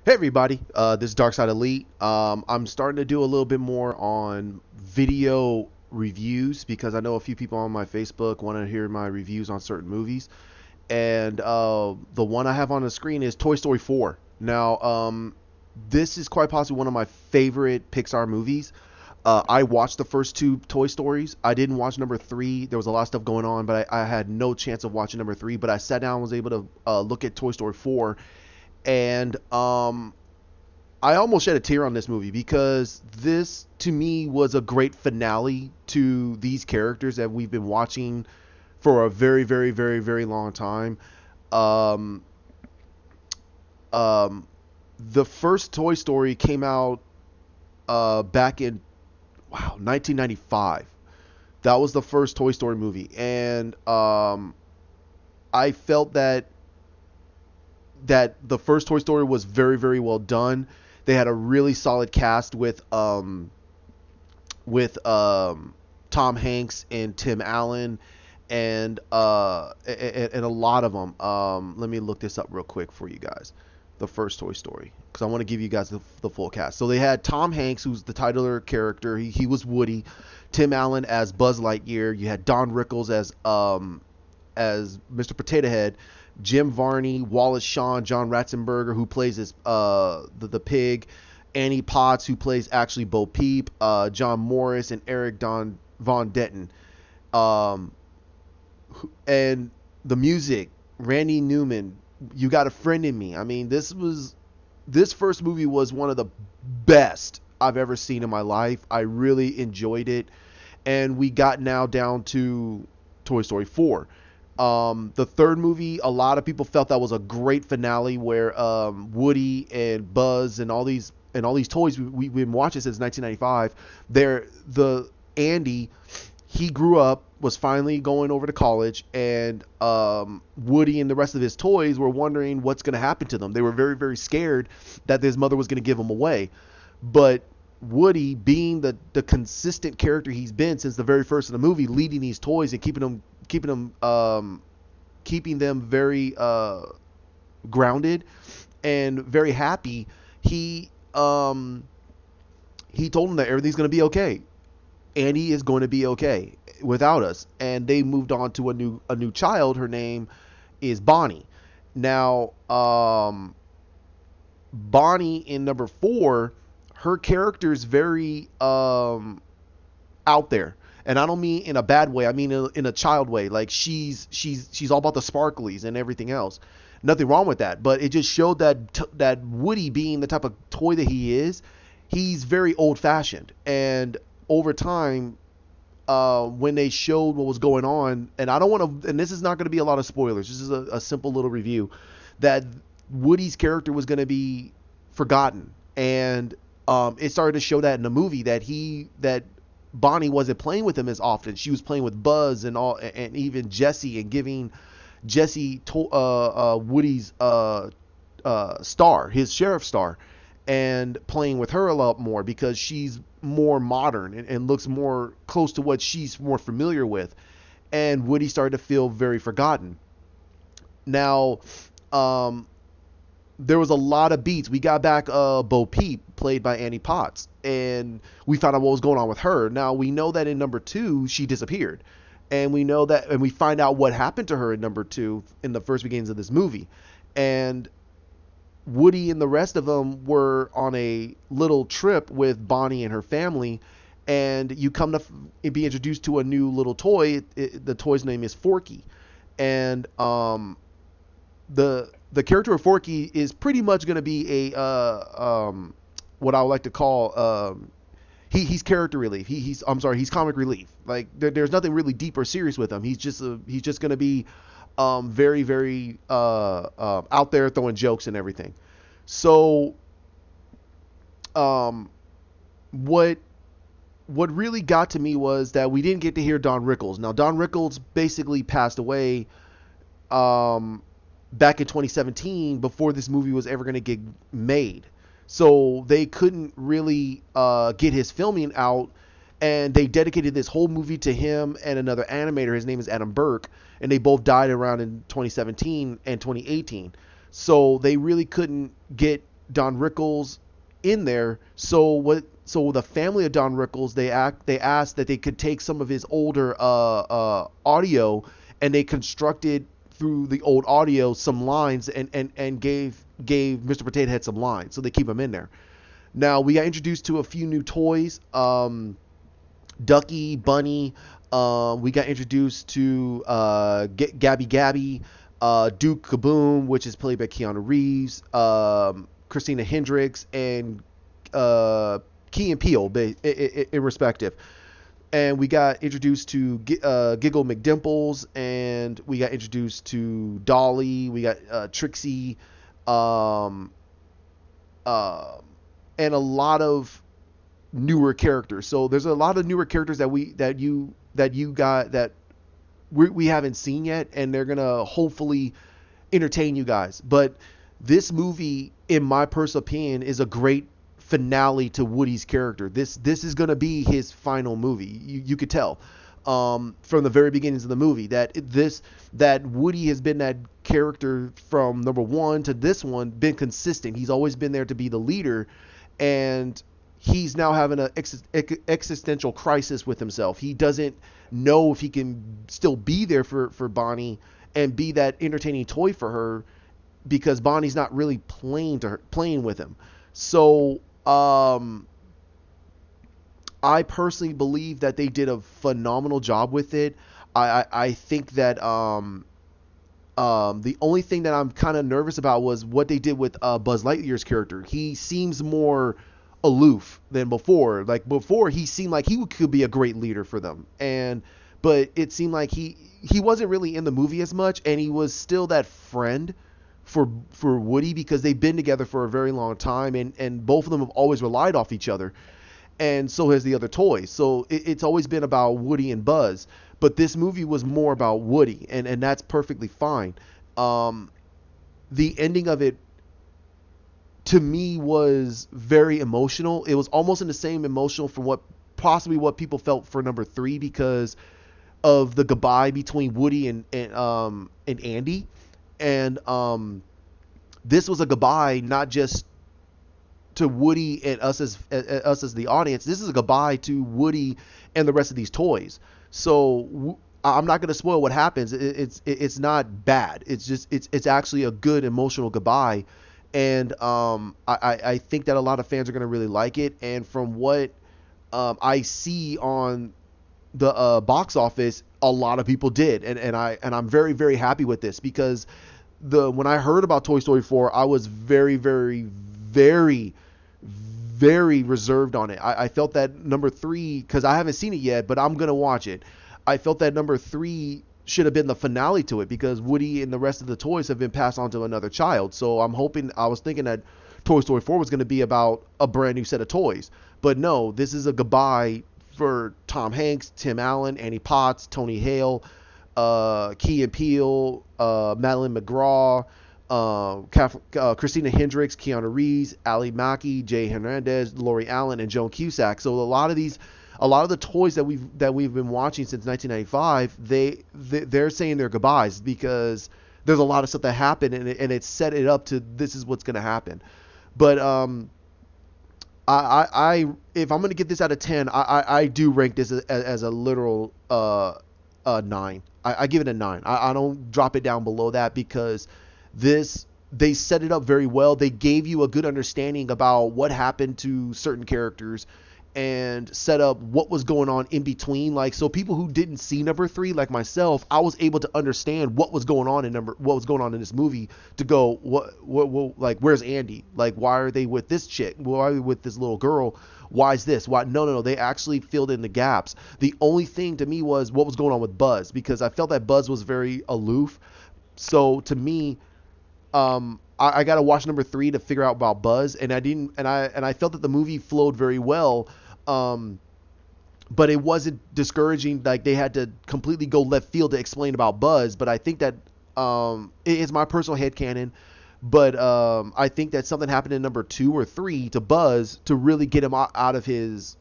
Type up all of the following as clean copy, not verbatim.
Hey everybody, this is Darkside Elite. I'm starting to do a little bit more on video reviews because I know a few people on my Facebook want to hear my reviews on certain movies, and the one I have on the screen is Toy Story 4. Now, this is quite possibly one of my favorite Pixar movies. I watched the first two Toy Stories. I didn't watch number three. There was a lot of stuff going on, but I had no chance of watching number three. But I sat down and was able to look at Toy Story 4, and I almost shed a tear on this movie because this, to me, was a great finale to these characters that we've been watching for a very, very, very, very long time. Um, um, the first Toy Story came out back in 1995. That was the first Toy Story movie, and I felt that the first Toy Story was very, very well done. They had a really solid cast with Tom Hanks and Tim Allen and a lot of them. Let me look this up real quick for you guys. The first Toy Story, because I want to give you guys the full cast. So they had Tom Hanks, who's the titular character. He was Woody. Tim Allen as Buzz Lightyear. You had Don Rickles as Mr. Potato Head. Jim Varney, Wallace Shawn, John Ratzenberger, who plays as the pig. Annie Potts, who plays actually Bo Peep. John Morris and Eric Von Detten. Um, and the music, Randy Newman, You Got a Friend in Me. I mean, this first movie was one of the best I've ever seen in my life. I really enjoyed it, and we got now down to Toy Story 4. The third movie, a lot of people felt that was a great finale where Woody and Buzz and all these toys we've been watching since 1995. The Andy, he grew up, was finally going over to college, and Woody and the rest of his toys were wondering what's going to happen to them. They were very, very scared that his mother was going to give them away. But Woody, being the consistent character he's been since the very first of the movie, leading these toys and keeping them very grounded and very happy, he um, he told them that everything's going to be okay. Annie is going to be okay without us. And they moved on to a new child. Her name is Bonnie. Now, Bonnie in number four, her character is very out there, and I don't mean in a bad way. I mean in a child way. Like she's all about the sparklies and everything else. Nothing wrong with that, but it just showed that Woody, being the type of toy that he is, he's very old fashioned. And over time, when they showed what was going on, and I don't want to, and this is not going to be a lot of spoilers. This is a simple little review that Woody's character was going to be forgotten, and it started to show that in the movie that Bonnie wasn't playing with him as often. She was playing with Buzz and all, and even Jesse, and giving Jesse Woody's star, his sheriff star, and playing with her a lot more because she's more modern and looks more close to what she's more familiar with. And Woody started to feel very forgotten. Now, um, there was a lot of beats. We got back Bo Peep, played by Annie Potts, and we found out what was going on with her. Now we know that in number two she disappeared, and we know that, and we find out what happened to her in number two in the first beginnings of this movie. And Woody and the rest of them were on a little trip with Bonnie and her family, and you come to be introduced to a new little toy. The toy's name is Forky, and the character of Forky is pretty much going to be a what I would like to call he's character relief. He's comic relief. Like there's nothing really deep or serious with him. He's just going to be very, very out there throwing jokes and everything. So um, what what really got to me was that we didn't get to hear Don Rickles. Now Don Rickles basically passed away um, back in 2017 before this movie was ever going to get made. So they couldn't really get his filming out, and they dedicated this whole movie to him and another animator. His name is Adam Burke, and they both died around in 2017 and 2018. So they really couldn't get Don Rickles in there. So the family of Don Rickles, they asked that they could take some of his older audio, and they constructed through the old audio some lines, and gave Mr. Potato Head some lines, so they keep him in there. Now we got introduced to a few new toys. Ducky, Bunny. We got introduced to Gabby Gabby, Duke Kaboom, which is played by Keanu Reeves, Christina Hendricks, and Key and Peele, in respective. And we got introduced to Giggle McDimples, and we got introduced to Dolly. We got Trixie, and a lot of newer characters. So there's a lot of newer characters that we haven't seen yet, and they're gonna hopefully entertain you guys. But this movie, in my personal opinion, is a great finale to Woody's character. This is gonna be his final movie. You could tell from the very beginnings of the movie that Woody has been that character from number one to this one, been consistent. He's always been there to be the leader, and he's now having an existential crisis with himself. He doesn't know if he can still be there for Bonnie and be that entertaining toy for her, because Bonnie's not really playing with him. So I personally believe that they did a phenomenal job with it. I think that the only thing that I'm kind of nervous about was what they did with Buzz Lightyear's character. He seems more aloof than before. Like before, he seemed like he could be a great leader for them, but it seemed like he wasn't really in the movie as much, and he was still that friend for Woody, because they've been together for a very long time, and both of them have always relied off each other, and so has the other toys. So it's always been about Woody and Buzz, but this movie was more about Woody, and that's perfectly fine. The ending of it, to me, was very emotional. It was almost in the same emotional from what people felt for number 3, because of the goodbye between Woody and Andy. And this was a goodbye not just to Woody and us as the audience. This is a goodbye to Woody and the rest of these toys. So I'm not going to spoil what happens. It's not bad. It's actually a good emotional goodbye. And I think that a lot of fans are going to really like it. And from what I see on the box office, a lot of people did, and I'm very, very happy with this, because when I heard about Toy Story 4, I was very, very, very, very reserved on it. I felt that number 3, because I haven't seen it yet, but I'm gonna watch it. I felt that number 3 should have been the finale to it, because Woody and the rest of the toys have been passed on to another child. So I was thinking that Toy Story 4 was going to be about a brand new set of toys, but no, this is a goodbye for Tom Hanks, Tim Allen, Annie Potts, Tony Hale, Key and Peele, Madeline McGraw, Christina Hendricks, Keanu Reeves, Ali Mackey, Jay Hernandez, Lori Allen, and Joan Cusack. So a lot of the toys that we've been watching since 1995, they're saying their goodbyes, because there's a lot of stuff that happened, and it set it up to this is what's going to happen. But I if I'm going to get this out of 10, I do rank this as a literal 9. I give it a 9. I don't drop it down below that, because they set it up very well. They gave you a good understanding about what happened to certain characters, and set up what was going on in between. Like, so people who didn't see number 3, like myself, I was able to understand what was going on in this movie, to go, what like, where's Andy? Like, why are they with this chick? Why are they with this little girl? Why is this? Why? No. They actually filled in the gaps. The only thing to me was what was going on with Buzz, because I felt that Buzz was very aloof. So to me, I got to watch number 3 to figure out about Buzz, and I felt that the movie flowed very well. But it wasn't discouraging, like they had to completely go left field to explain about Buzz. But I think that it's my personal headcanon, but I think that something happened in number 2 or 3 to Buzz to really get him out of his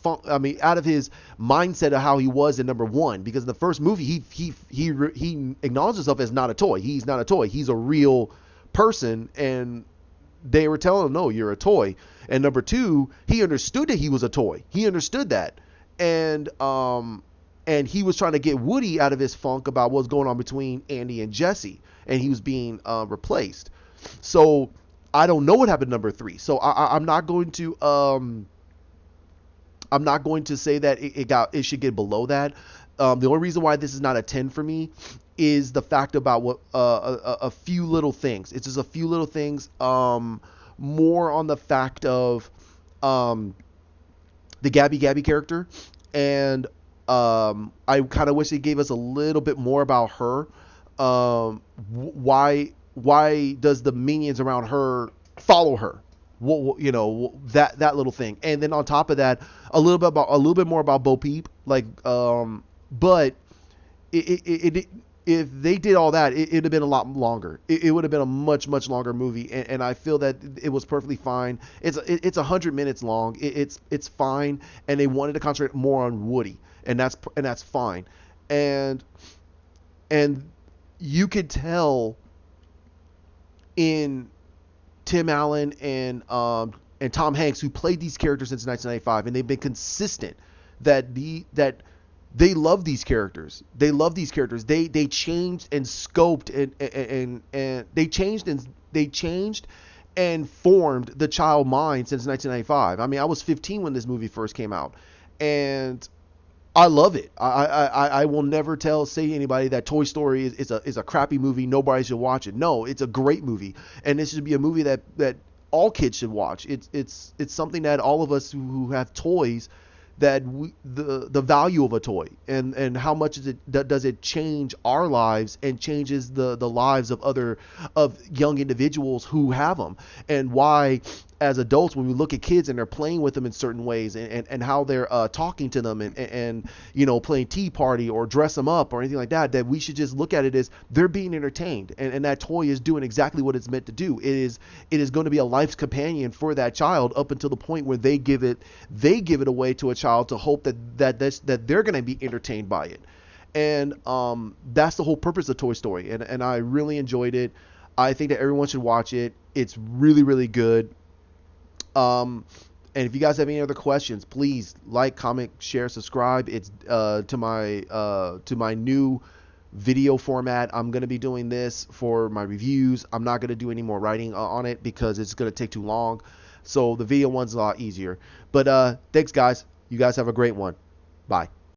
out of his mindset of how he was in number 1, because in the first movie he acknowledged himself as not a toy. He's not a toy. He's a real person, and they were telling him, no, you're a toy. And number two, he understood that he was a toy. He understood that. And he was trying to get Woody out of his funk about what's going on between Andy and Jesse, and he was being replaced. So I don't know what happened number three. So I'm not going to say that it should get below that. The only reason why this is not a 10 for me is the fact about what a few little things. It's just a few little things. More on the fact of the Gabby character, and I kind of wish they gave us a little bit more about her. Why does the minions around her follow her? That little thing, and then on top of that, a little bit more about Bo Peep, like, but if they did all that, it'd have been a lot longer. It would have been a much longer movie, and I feel that it was perfectly fine. It's 100 minutes long. It's fine, and they wanted to concentrate more on Woody, and that's fine, and you could tell in Tim Allen and Tom Hanks, who played these characters since 1995, and they've been consistent that they love these characters. They love these characters. They changed and scoped and they changed and formed the child mind since 1995. I mean, I was 15 when this movie first came out, and I love it. I will never say anybody that Toy Story is a crappy movie. Nobody should watch it. No, it's a great movie, and this should be a movie that all kids should watch. It's something that all of us who have toys, that the value of a toy and how much does it change our lives and changes the lives of young individuals who have them, and why as adults, when we look at kids and they're playing with them in certain ways, and how they're talking to them and playing tea party or dress them up or anything like that, that we should just look at it as they're being entertained, and that toy is doing exactly what it's meant to do. It is going to be a life's companion for that child up until the point where they give it away to a child to hope that they're going to be entertained by it. And that's the whole purpose of Toy Story, and I really enjoyed it. I think that everyone should watch it. It's really, really good. And if you guys have any other questions, please like, comment, share, subscribe. It's to my new video format. I'm going to be doing this for my reviews. I'm not going to do any more writing on it because it's going to take too long. So the video one's a lot easier. But thanks, guys. You guys have a great one. Bye.